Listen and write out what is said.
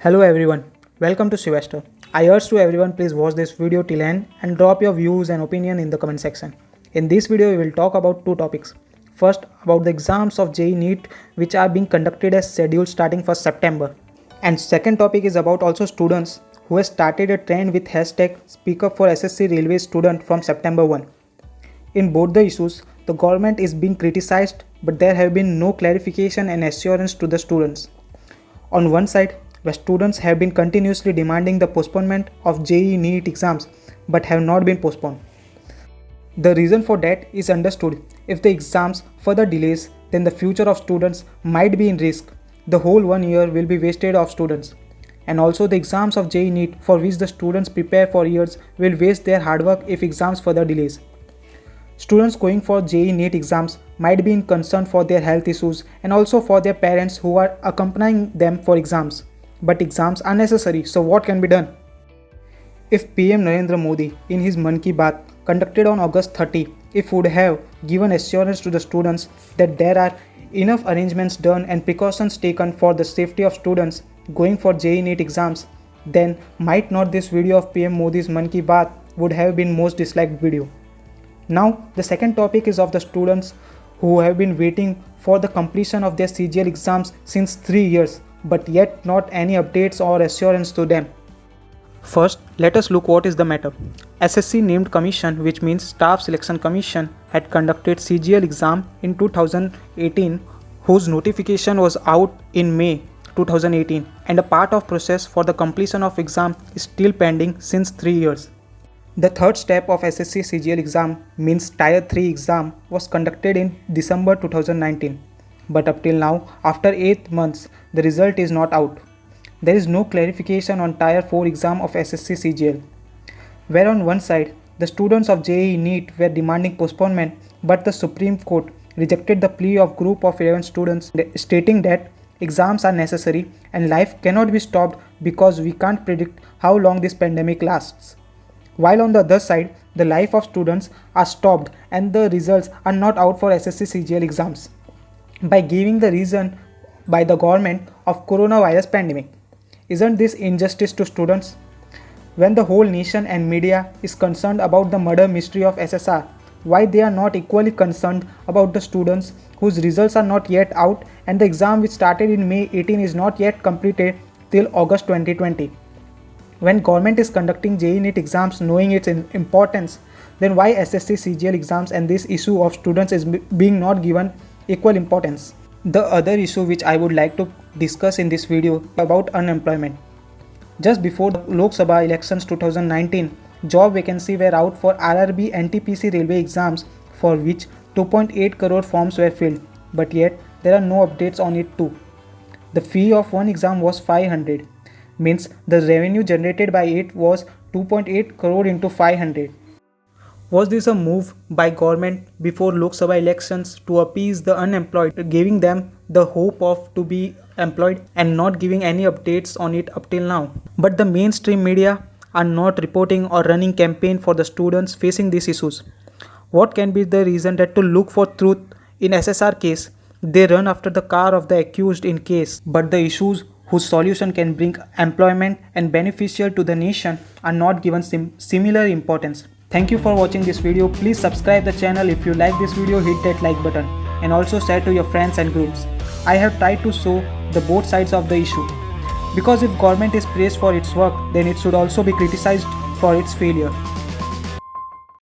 Hello everyone, welcome to Sylvester. I urge to everyone please watch this video till end and drop your views and opinion in the comment section. In this video we will talk about two topics. First about the exams of JEE NEET which are being conducted as scheduled starting 1st September. And second topic is about also students who have started a trend with hashtag Speak Up for SSC Railway Student from September 1. In both the issues, the government is being criticized but there have been no clarification and assurance to the students. On one side, where students have been continuously demanding the postponement of JEE NEET exams but have not been postponed. The reason for that is understood. If the exams further delays, then the future of students might be in risk. The whole 1 year will be wasted of students. And also the exams of JEE NEET for which the students prepare for years will waste their hard work if exams further delays. Students going for JEE NEET exams might be in concern for their health issues and also for their parents who are accompanying them for exams. But exams are necessary, so what can be done? If PM Narendra Modi in his Mann Ki Baat conducted on August 30, if would have given assurance to the students that there are enough arrangements done and precautions taken for the safety of students going for JEE NEET exams, then might not this video of PM Modi's Mann Ki Baat would have been most disliked video. Now the second topic is of the students who have been waiting for the completion of their CGL exams since 3 years but yet not any updates or assurance to them. First, let us look what is the matter. SSC named commission, which means Staff Selection Commission, had conducted CGL exam in 2018 whose notification was out in May 2018 and a part of process for the completion of exam is still pending since 3 years. The third step of SSC CGL exam means Tier 3 exam was conducted in December 2019. But up till now, after 8 months, the result is not out. There is no clarification on Tier 4 exam of SSC CGL. Where on one side, the students of JEE NEET were demanding postponement, but the Supreme Court rejected the plea of group of 11 students stating that exams are necessary and life cannot be stopped because we can't predict how long this pandemic lasts. While on the other side, the life of students are stopped and the results are not out for SSC CGL exams by giving the reason by the government of coronavirus pandemic. Isn't this injustice to students? When the whole nation and media is concerned about the murder mystery of SSR, why they are not equally concerned about the students whose results are not yet out and the exam which started in May 18 is not yet completed till August 2020? When government is conducting JEE NEET exams knowing its importance, then why SSC CGL exams and this issue of students is being not given equal importance? The other issue which I would like to discuss in this video about unemployment. Just before the Lok Sabha elections 2019, job vacancies were out for RRB NTPC railway exams for which 2.8 crore forms were filled, but yet there are no updates on it too. The fee of one exam was 500, means the revenue generated by it was 2.8 crore into 500. Was this a move by government before Lok Sabha elections to appease the unemployed, giving them the hope of to be employed and not giving any updates on it up till now? But the mainstream media are not reporting or running campaign for the students facing these issues. What can be the reason that to look for truth in SSR case, they run after the car of the accused in case, but the issues whose solution can bring employment and beneficial to the nation are not given similar importance. Thank you for watching this video. Please subscribe the channel. If you like this video, hit that like button and also share to your friends and groups. I have tried to show the both sides of the issue. Because if government is praised for its work, then it should also be criticized for its failure.